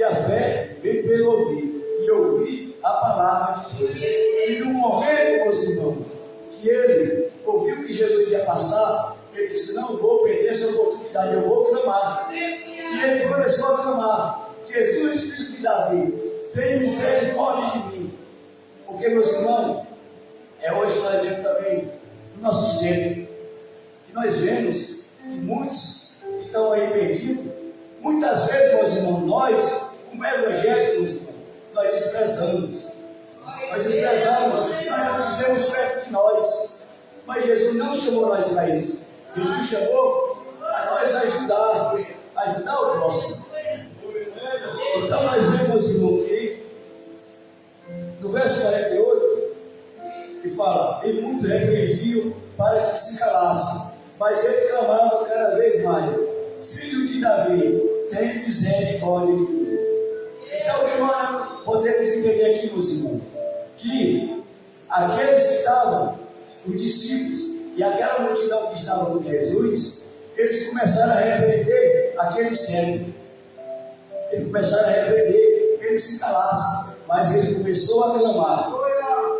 E a fé vem pelo ouvir, e ouvir a palavra de Deus. E no momento, meus irmãos, que ele ouviu que Jesus ia passar, ele disse: não vou perder essa oportunidade, eu vou clamar. E ele começou a clamar: Jesus, filho de Davi, tem misericórdia de mim. Porque, meus irmãos, hoje nós vemos também no nosso tempo, que nós vemos que muitos que estão aí perdidos, muitas vezes, meus irmãos, nós, como evangélicos, nós desprezamos, nós não dizemos perto de nós, mas Jesus não chamou nós para isso. Jesus chamou a nós ajudar o próximo. Então nós vemos, irmão, que no verso 48, que fala: e muitos repreendiam para que se calasse, mas ele clamava cada vez mais: filho de Davi, tem misericórdia de mim. Então, irmão, podemos entender aqui, meus irmãos, que aqueles que estavam, os discípulos e aquela multidão que estava com Jesus, eles começaram a repreender aquele cego. Eles começaram a repreender, ele se calasse, mas ele começou a clamar.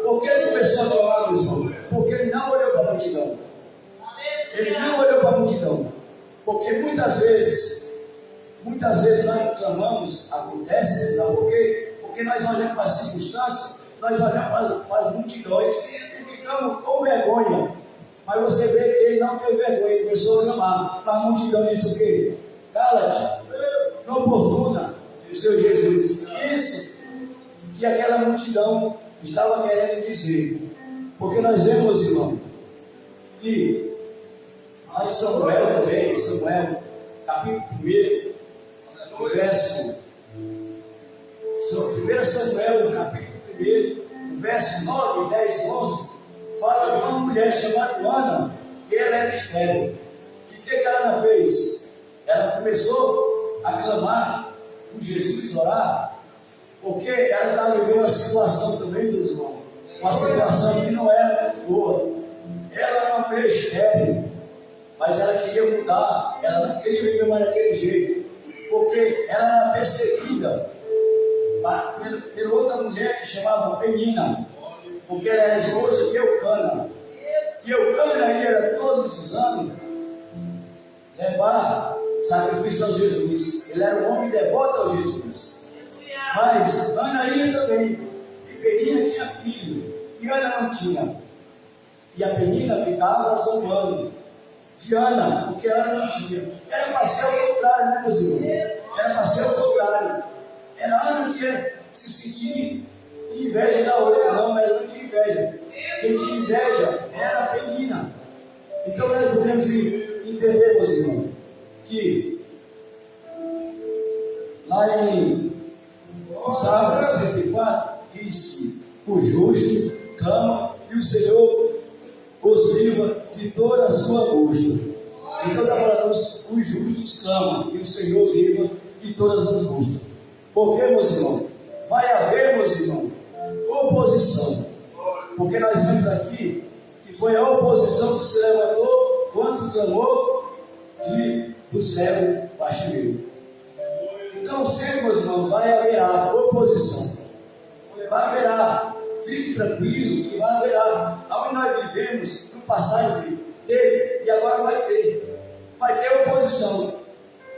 Por que ele começou a clamar, meus irmãos? Porque ele não olhou para a multidão. Ele não olhou para a multidão. Porque muitas vezes nós clamamos, acontece, sabe por quê? Porque nós olhamos para as circunstâncias, nós olhamos para as multidões e ficamos com vergonha. Mas você vê que ele não teve vergonha, ele começou a clamar. A multidão disse o quê? Cala-te, não importuna o seu Jesus. Isso que aquela multidão estava querendo dizer. Porque nós vemos, irmão, que lá em Samuel também, Samuel, capítulo 1, verso 1 Samuel, capítulo 1, verso 9, 10 e 11, fala de uma mulher chamada Ana, que ela era estéril. E o que ela fez? Ela começou a clamar por Jesus, orar, porque ela estava vivendo uma situação também, meus irmãos, uma situação que não era muito boa. Ela era uma mulher estéril, mas ela queria mudar, ela não queria viver mais daquele jeito, porque ela era perseguida pela outra mulher que chamava Penina, porque ela era esposa de Eucana. E Eucana ia todos os anos levar sacrifício ao Jesus. Ele era um homem devoto ao Jesus. Mas Ana ia também, e Penina tinha filho, e Ana não tinha. E a Penina ficava zombando de Ana, porque Ana não tinha. Era para ser o contrário, né, meus irmãos? Era para ser o contrário. Era Ana que ia se sentir inveja da outra, não, mas ela não tinha inveja. Quem tinha inveja era a Penina. Então nós podemos entender, meus irmãos, que lá em Salmo 74 diz que o justo clama e o Senhor os livra de toda a sua angústia. Então está falando, os justos clamam e o Senhor livra de todas as angústias. Porque, meus irmãos, vai haver, meus irmãos, oposição. Porque nós vemos aqui que foi a oposição que se levantou quando clamou do céu baixo. Então, sempre, meus irmãos, vai haver oposição. Vai haver, fique tranquilo, que vai haver. Aonde nós vivemos, no passado teve e agora vai ter. Vai ter oposição.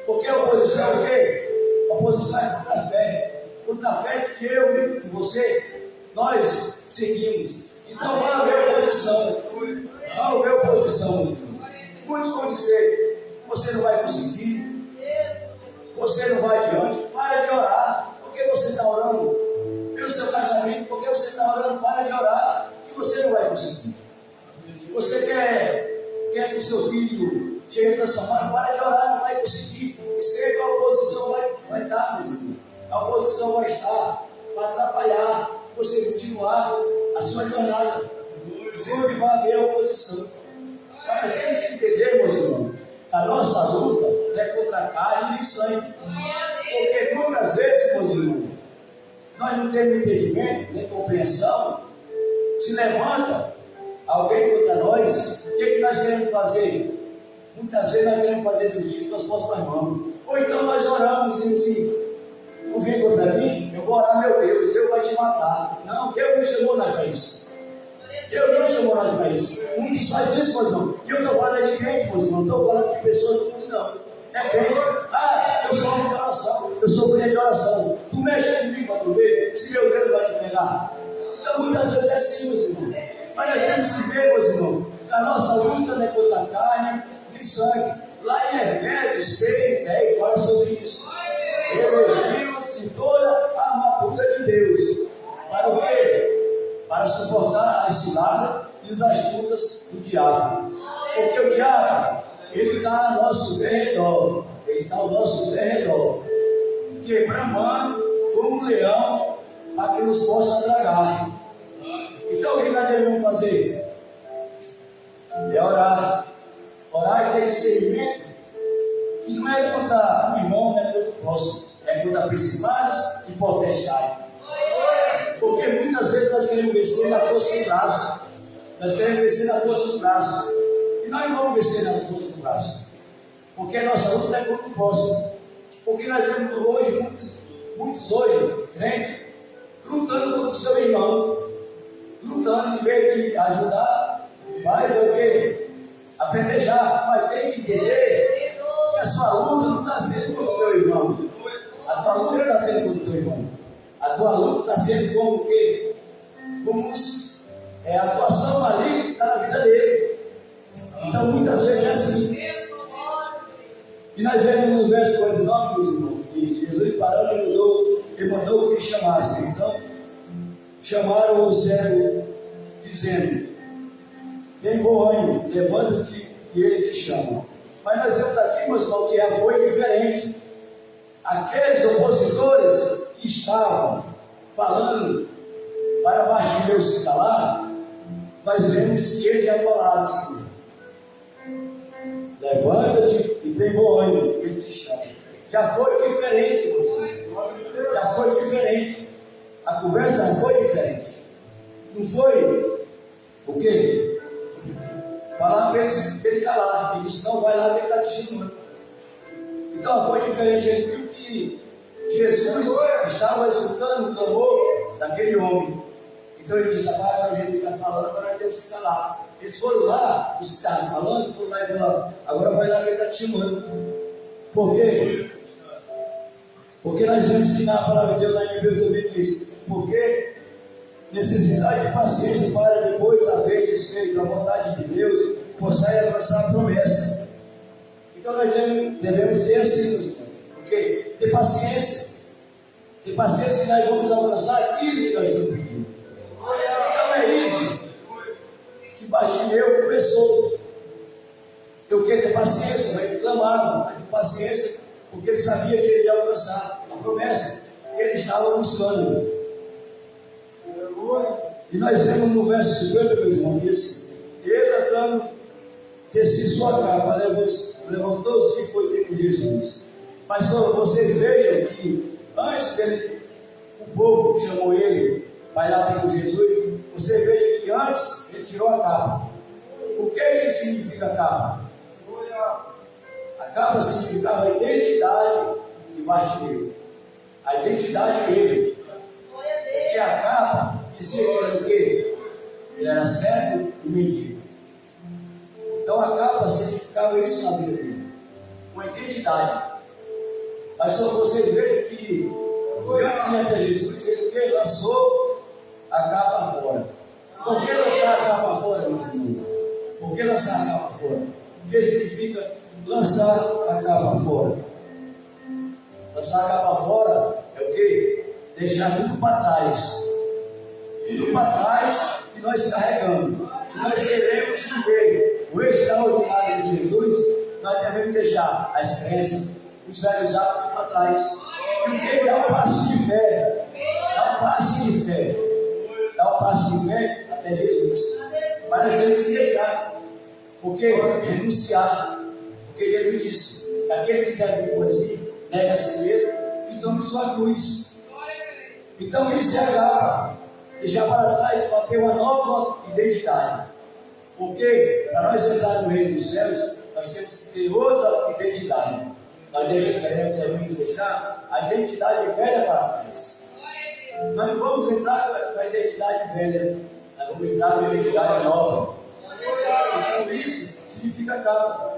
Porque a oposição é o quê? A oposição é contra a fé. Contra a fé que eu e você, nós seguimos. Então vai haver oposição. Vai haver oposição, meus irmãos. Muitos vão dizer: você não vai conseguir, você não vai adiante. Para de orar. Por que você está orando pelo seu casamento? Por que você está orando? Para de orar, e você não vai conseguir. Você quer que o seu filho chegue transformado? Para de orar, não vai conseguir. E sempre a oposição vai estar, meus irmãos. A oposição vai estar para atrapalhar você continuar a sua jornada. Sempre vai haver oposição. Mas temos que entender, meus irmãos, a nossa luta não é contra a carne nem sangue. Porque muitas vezes, meus irmãos, nós não temos entendimento, nem compreensão. Se levanta alguém contra nós, o que nós queremos fazer? Muitas vezes nós queremos fazer justiça com as próprias mãos. Ou então nós oramos e assim, não vem chamou nós para isso. Muitos fazem isso, mas não. E eu estou falando de crente, mas não estou falando de pessoas do mundo, não. É crente. Eu sou homem de oração, eu sou mulher de oração. Tu mexe comigo para tu ver se meu dedo vai te pegar. Então muitas vezes é assim, meus irmãos. Mas a gente se vê, meus irmãos, que a nossa luta não é contra a carne nem sangue. Lá em Efésios 6, 10, fala sobre isso. Revestimos-se toda a armadura de Deus. Para o quê? Para suportar as ciladas e as astutas do diabo. Porque o diabo, ele está ao nosso derredor. Ele está ao nosso derredor. Bramando como um leão, para que nos possa tragar. Então o que nós devemos fazer? É orar. Orar e ter discernimento. E não é contra o irmão, não é contra o próximo. É contra principados e potestades. Porque muitas vezes nós queremos vencer na força do braço. Nós queremos vencer na força do braço. E nós não vamos vencer na força do braço. Porque a nossa luta é contra o próximo. Porque nós vemos hoje, muitos hoje, crentes, lutando contra o seu irmão. Lutando em vez de ajudar, faz o quê? Apedrejar. Mas tem que entender que a sua luta não está sendo contra o teu irmão. A tua luta não está sendo contra o teu irmão. A tua luta está sendo como o quê? Como a atuação maligna que está na vida dele. Então muitas vezes é assim. E nós vemos no verso 49, meus irmãos, que Jesus parando e mandou que ele chamasse. Então, chamaram o cego, dizendo: tem bom ânimo, levanta-te e ele te chama. Mas nós vemos aqui, meus irmãos, que já foi diferente. Aqueles opositores que estavam falando para Bartimeu se calar, nós vemos que ele já falava assim: levanta-te e tem bom ânimo, ele te chama. Já foi diferente, meu irmão. Já foi diferente. A conversa foi diferente. Não foi o quê? Falar para ele calar. Ele disse: não, vai lá que ele está te chamando. Então foi diferente. Ele viu que Jesus estava escutando o clamor daquele homem. Então ele disse: agora o jeito que ele está falando, agora nós temos que se calar. Eles foram lá, os que estavam falando, foram lá e falaram: agora vai lá que ele está te chamando. Por quê? Porque nós vamos ensinar a palavra de Deus lá em Hebreus também diz: porque necessidade de paciência para depois haver desfeito a vontade de Deus, possais alcançar a promessa. Então nós devemos ser assim, porque ter paciência que nós vamos alcançar aquilo que nós estamos pedindo. Então é isso que Bartimeu começou. Eu quero ter paciência, mas ele clamava, ter paciência, porque ele sabia que ele ia alcançar a promessa que ele estava buscando. E nós vemos no verso 50, meu irmão, diz: ele entrando, desci sua capa, levantou-se e foi ter com Jesus. Mas só vocês vejam que antes que o povo chamou ele para ir lá ter com Jesus, você veja que antes ele tirou a capa. O que significa a capa? A capa significava a identidade de Bartimeu, a identidade dele. Porque a capa dizia que ele era o quê? Ele era cego e mendigo. Então a capa significava isso na vida dele, uma identidade. Mas só vocês vejam que antes de Jesus, ele o quê? Lançou a capa fora. Por que lançar a capa fora, meus irmãos? Por que lançar a capa fora? O que significa lançar a capa fora? Lançar a capa fora é o quê? Deixar tudo para trás. Tudo para trás que nós carregamos. Se nós queremos viver o extraordinário de Jesus, nós devemos deixar as crenças, os velhos hábitos para trás. E o que dá um passo de fé? Dá um passo de fé. Dá um passo de fé até Jesus. Mas nós temos que deixar. Porque renunciar. Porque Jesus disse: aquele que quiser vir após mim, nega a si mesmo e tome sua cruz. Então isso é a capa. Deixar para trás para ter uma nova identidade. Porque para nós entrar no reino dos céus, nós temos que ter outra identidade. Nós devemos deixar a identidade velha para trás. Nós não vamos entrar com a identidade velha. Nós vamos entrar numa identidade nova. Então isso significa capa.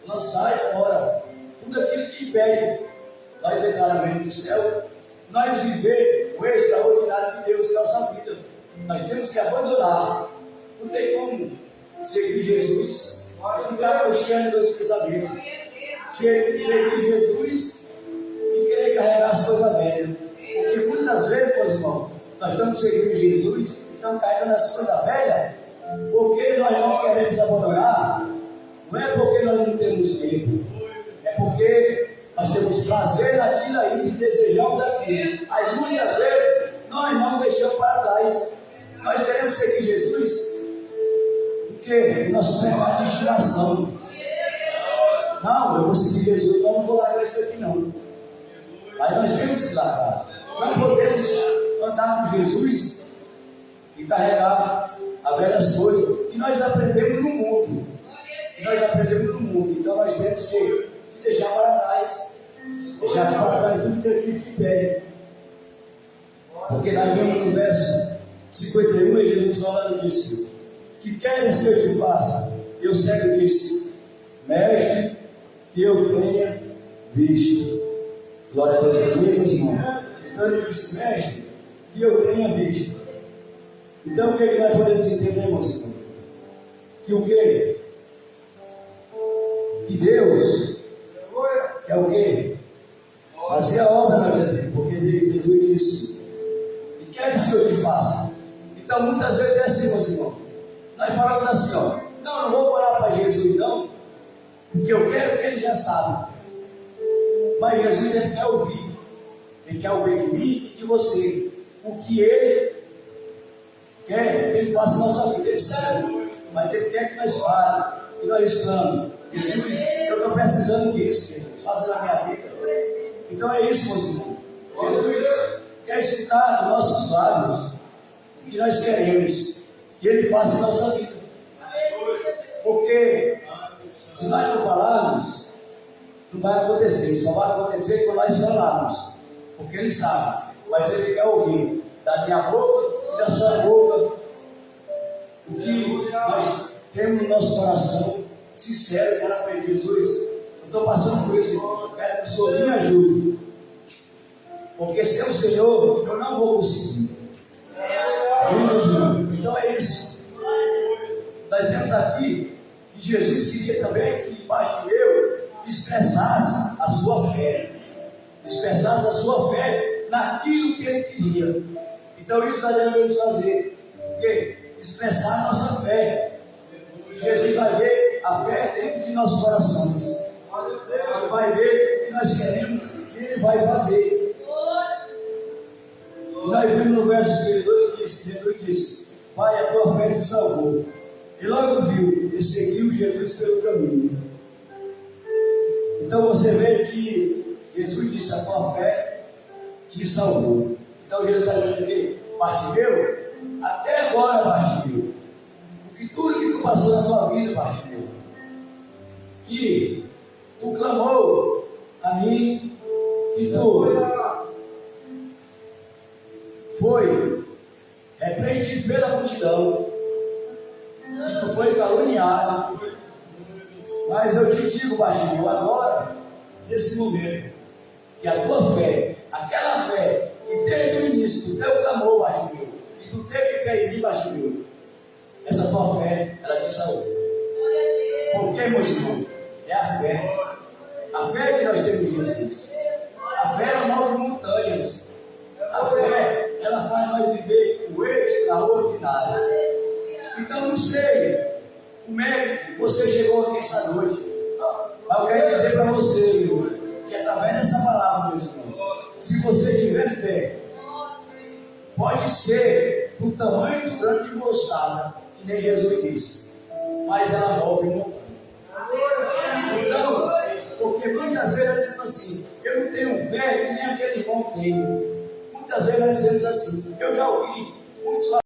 Lançar fora tudo aquilo que impede nós entrar no reino do céu, nós viver o extraordinário de Deus na nossa vida. Nós temos que abandonar. Não tem como seguir Jesus e ficar cocheando meus pensamentos. Seguir Jesus e querer carregar as coisas velhas. Porque muitas vezes, meus irmãos, nós estamos seguindo Jesus e estamos carregando as coisas velhas porque nós não queremos abandonar. Não é porque nós não temos tempo, é porque nós temos prazer naquilo aí e desejamos aquilo. Aí muitas vezes nós não deixamos para trás. Nós queremos seguir Jesus porque nosso pecado de estimação. Não, eu vou seguir Jesus, então não vou largar isso aqui não. Aí nós temos que largar. Não podemos andar com Jesus e carregar as velhas coisas que nós aprendemos no mundo. Então nós temos que deixar para trás. Deixar para trás tudo aquilo que pede. Porque nós vemos no verso 51, Jesus falando disso. Que queres que eu te faça? Eu cego disse, mestre, que eu tenha visto. Glória a Deus, meus irmãos. Então ele disse, mestre, que eu tenha visto. Então o que é que nós podemos entender, meus irmãos? Que o quê? Que Deus é o quê? Fazer a obra na vida dele. Porque Jesus disse, e queres que eu te faça? Então muitas vezes é assim, meus irmãos. Nós falamos assim, ó, não vou orar para Jesus não, porque eu quero que ele já sabe. Mas Jesus ele quer ouvir. Ele quer ouvir de mim e de você. O que ele quer que ele faça na nossa vida. Ele sabe, mas ele quer que nós falemos, que nós estamos. Jesus, eu estou precisando disso, Jesus, faça na minha vida. Então é isso, meus irmãos. Jesus quer escutar dos nossos lábios o que nós queremos que ele faça em nossa vida. Porque se nós não falarmos, não vai acontecer. Só vai acontecer quando nós falarmos. Porque ele sabe, mas ele quer ouvir da minha boca e da sua boca o que nós temos no nosso coração sincero e falar para ele, Jesus, eu estou passando por isso, eu quero que o Senhor me ajude. Porque sem o Senhor eu não vou conseguir. Então é isso. Nós vemos aqui que Jesus queria também que Bartimeu expressasse a sua fé. Expressasse a sua fé naquilo que ele queria. Então isso nós devemos fazer. O quê? Expressar a nossa fé. Jesus vai ver a fé dentro de nossos corações. Ele vai ver o que nós queremos e ele vai fazer. E nós vimos no verso 32 que Jesus disse, Pai, a tua fé te salvou. E logo viu e seguiu Jesus pelo caminho. Então você vê que Jesus disse, a tua fé te salvou. Então Jesus está dizendo que Bartimeu, até agora Bartimeu, tudo que tu passou na tua vida, Bartimeu, que tu clamou a mim, que tu foi repreendido pela multidão, que tu foi caluniado, mas eu te digo, Bartimeu, agora, nesse momento, que a tua fé, aquela fé que desde o início do teu clamor, Bartimeu, que tu teve fé em mim, Bartimeu, essa tua fé, ela te salvou. Por que, meus irmãos? É a fé. A fé que nós temos em Jesus. A fé ela move montanhas. A fé, ela faz nós viver o extraordinário. Então, não sei como é que você chegou aqui essa noite. Mas eu quero dizer para você, meu, que através dessa palavra, meus irmãos, se você tiver fé, pode ser do tamanho do grão de mostarda, que nem Jesus disse, mas ela move montanha. Então, porque muitas vezes nós dizemos assim, eu não tenho fé que nem aquele irmão tem. Muitas vezes nós dizemos assim, eu já ouvi muitos